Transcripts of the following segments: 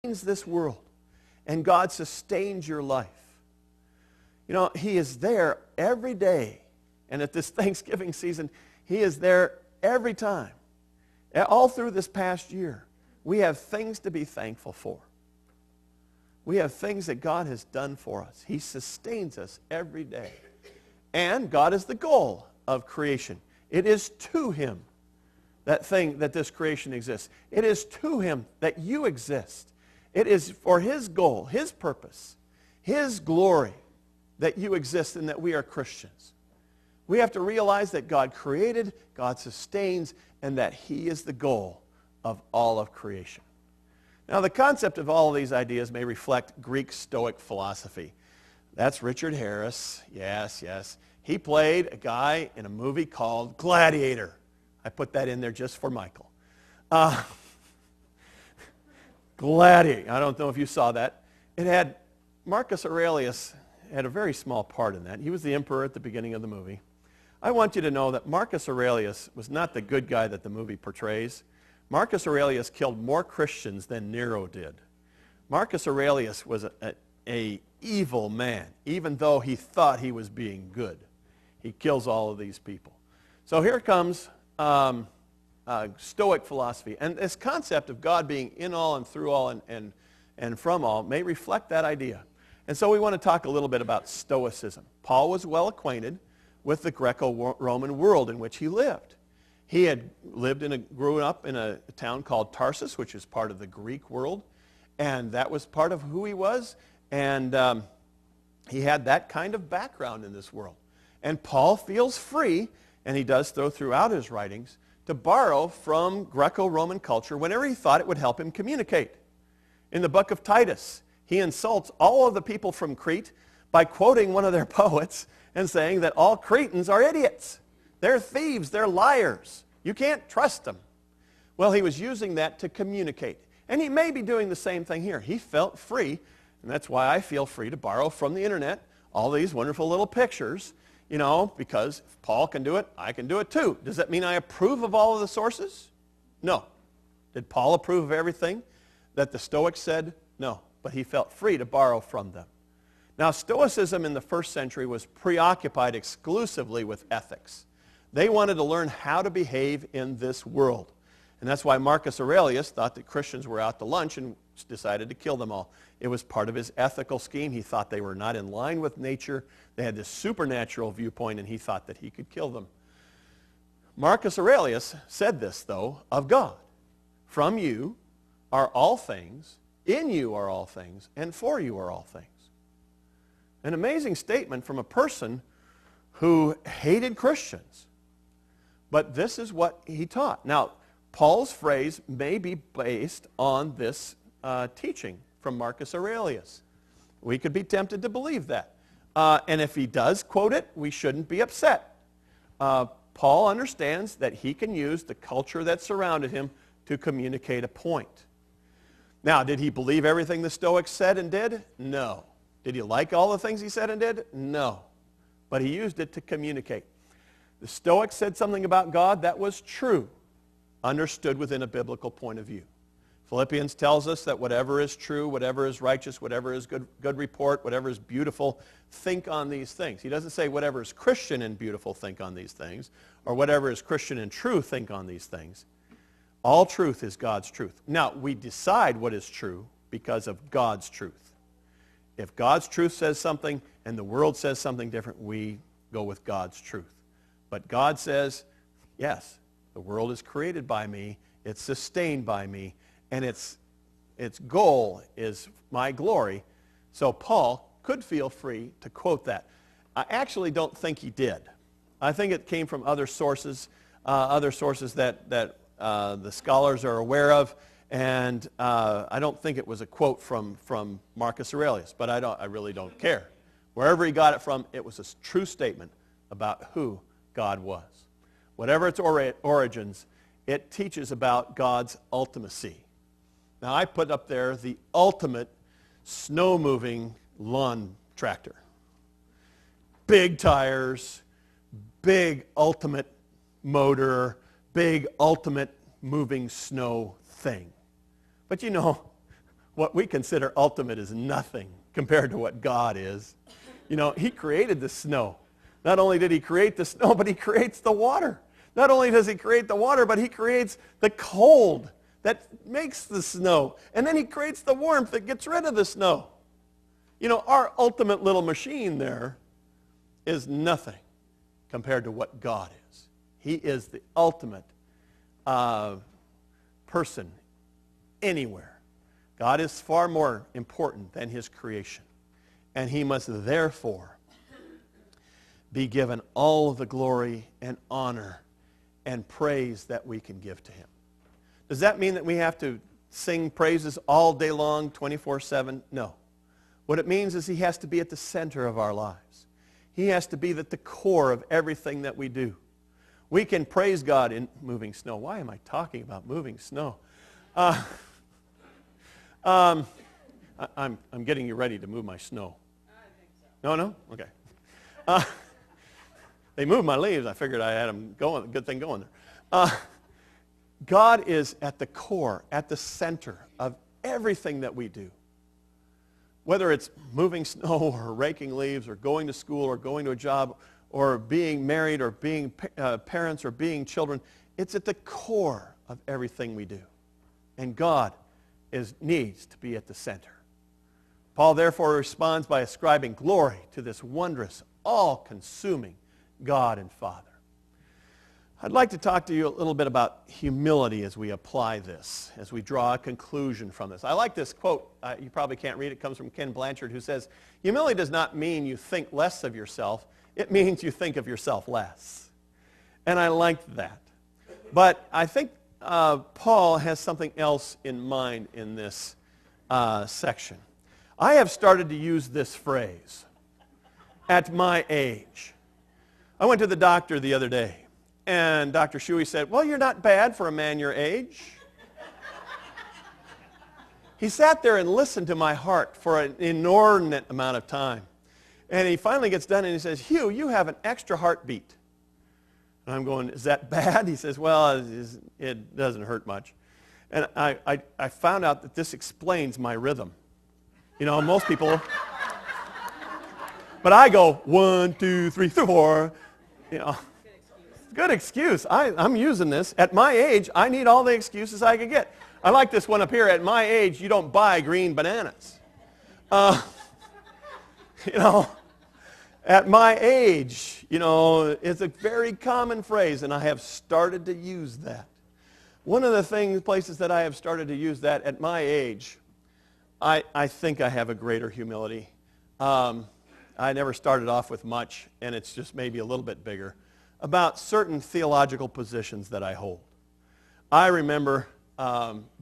this world, and God sustains your life. You know, He is there every day. And at this Thanksgiving season, He is there every time. All through this past year, we have things to be thankful for. We have things that God has done for us. He sustains us every day. And God is the goal of creation. It is to Him that this creation exists. It is to Him that you exist. It is for His goal, His purpose, His glory that you exist and that we are Christians. We have to realize that God created, God sustains, and that He is the goal of all of creation. Now, the concept of all of these ideas may reflect Greek Stoic philosophy. That's Richard Harris. Yes, yes. He played a guy in a movie called Gladiator. I put that in there just for Michael. Gladiator. I don't know if you saw that. It had Marcus Aurelius had a very small part in that. He was the emperor at the beginning of the movie. I want you to know that Marcus Aurelius was not the good guy that the movie portrays. Marcus Aurelius killed more Christians than Nero did. Marcus Aurelius was a evil man, even though he thought he was being good. He kills all of these people. So here comes Stoic philosophy. And this concept of God being in all and through all and from all may reflect that idea. And so we want to talk a little bit about Stoicism. Paul was well acquainted with the Greco-Roman world in which he lived. He had grew up in a town called Tarsus, which is part of the Greek world, and that was part of who he was, and he had that kind of background in this world. And Paul feels free, and he does throughout his writings, to borrow from Greco-Roman culture whenever he thought it would help him communicate. In the book of Titus, he insults all of the people from Crete by quoting one of their poets and saying that all Cretans are idiots. They're thieves, they're liars. You can't trust them. Well, he was using that to communicate. And he may be doing the same thing here. He felt free, and that's why I feel free to borrow from the internet all these wonderful little pictures, because if Paul can do it, I can do it too. Does that mean I approve of all of the sources? No. Did Paul approve of everything that the Stoics said? No. But he felt free to borrow from them. Now, Stoicism in the first century was preoccupied exclusively with ethics. They wanted to learn how to behave in this world. And that's why Marcus Aurelius thought that Christians were out to lunch and decided to kill them all. It was part of his ethical scheme. He thought they were not in line with nature. They had this supernatural viewpoint, and he thought that he could kill them. Marcus Aurelius said this, though, of God. From you are all things, in you are all things, and for you are all things. An amazing statement from a person who hated Christians. But this is what he taught. Now, Paul's phrase may be based on this teaching from Marcus Aurelius. We could be tempted to believe that. And if he does quote it, we shouldn't be upset. Paul understands that he can use the culture that surrounded him to communicate a point. Now, did he believe everything the Stoics said and did? No. Did he like all the things he said and did? No. But he used it to communicate. The Stoics said something about God that was true, understood within a biblical point of view. Philippians tells us that whatever is true, whatever is righteous, whatever is good report, whatever is beautiful, think on these things. He doesn't say whatever is Christian and beautiful, think on these things, or whatever is Christian and true, think on these things. All truth is God's truth. Now, we decide what is true because of God's truth. If God's truth says something and the world says something different, we go with God's truth. But God says, yes, the world is created by me, it's sustained by me, and its goal is my glory. So Paul could feel free to quote that. I actually don't think he did. I think it came from other sources that the scholars are aware of, and I don't think it was a quote from Marcus Aurelius, but I really don't care. Wherever he got it from, it was a true statement about who God was. Whatever its origins, it teaches about God's ultimacy. Now, I put up there the ultimate snow-moving lawn tractor. Big tires, big ultimate motor, big ultimate moving snow thing. But what we consider ultimate is nothing compared to what God is. You know, he created the snow. Not only did he create the snow, but he creates the water. Not only does he create the water, but he creates the cold that makes the snow. And then he creates the warmth that gets rid of the snow. You know, our ultimate little machine there is nothing compared to what God is. He is the ultimate person anywhere. God is far more important than his creation. And he must therefore be given all of the glory and honor and praise that we can give to him. Does that mean that we have to sing praises all day long, 24/7? No. What it means is he has to be at the center of our lives. He has to be at the core of everything that we do. We can praise God in moving snow. Why am I talking about moving snow? I'm getting you ready to move my snow. I think so. No? Okay. They moved my leaves. I figured I had them going. Good thing going there. God is at the core, at the center of everything that we do. Whether it's moving snow or raking leaves or going to school or going to a job or being married or being parents or being children, it's at the core of everything we do. And God needs to be at the center. Paul therefore responds by ascribing glory to this wondrous, all-consuming God and Father. I'd like to talk to you a little bit about humility as we apply this, as we draw a conclusion from this. I like this quote. You probably can't read it. It comes from Ken Blanchard, who says, humility does not mean you think less of yourself. It means you think of yourself less. And I liked that. But I think Paul has something else in mind in this section. I have started to use this phrase, at my age. I went to the doctor the other day. And Dr. Hugh said, well, you're not bad for a man your age. He sat there and listened to my heart for an inordinate amount of time. And he finally gets done and he says, Hugh, you have an extra heartbeat. And I'm going, is that bad? He says, well, it doesn't hurt much. And I found out that this explains my rhythm. You know, most people, but I go 1, 2, 3, 4, you know. Good excuse. I'm using this. At my age, I need all the excuses I can get. I like this one up here. At my age, you don't buy green bananas. You know, at my age, you know, it's a very common phrase, and I have started to use that. One of the places that I have started to use that at my age, I think I have a greater humility. I never started off with much, and it's just maybe a little bit bigger. About certain theological positions that I hold. I remember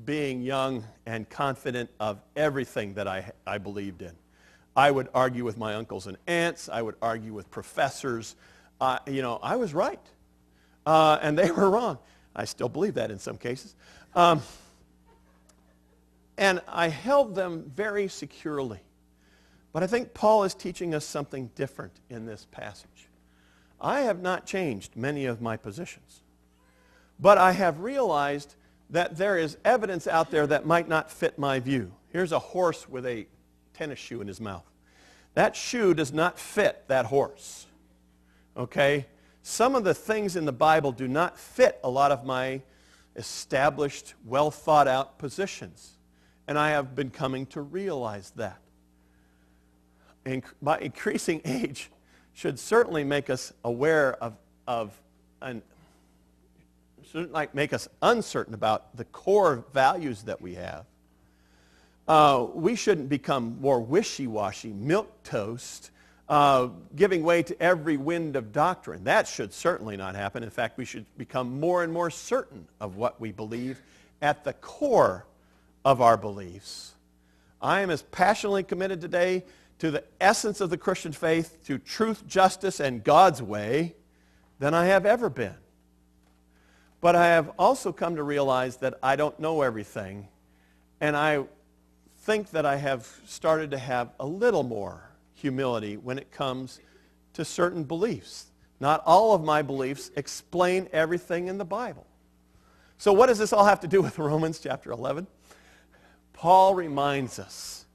being young and confident of everything that I believed in. I would argue with my uncles and aunts. I would argue with professors. You know, I was right. And they were wrong. I still believe that in some cases. And I held them very securely. But I think Paul is teaching us something different in this passage. I have not changed many of my positions. But I have realized that there is evidence out there that might not fit my view. Here's a horse with a tennis shoe in his mouth. That shoe does not fit that horse. Okay? Some of the things in the Bible do not fit a lot of my established, well thought out positions. And I have been coming to realize that. My increasing age should certainly make us aware shouldn't make us uncertain about the core values that we have. We shouldn't become more wishy-washy, milquetoast, giving way to every wind of doctrine. That should certainly not happen. In fact, we should become more and more certain of what we believe at the core of our beliefs. I am as passionately committed today to the essence of the Christian faith, to truth, justice, and God's way, than I have ever been. But I have also come to realize that I don't know everything, and I think that I have started to have a little more humility when it comes to certain beliefs. Not all of my beliefs explain everything in the Bible. So what does this all have to do with Romans chapter 11? Paul reminds us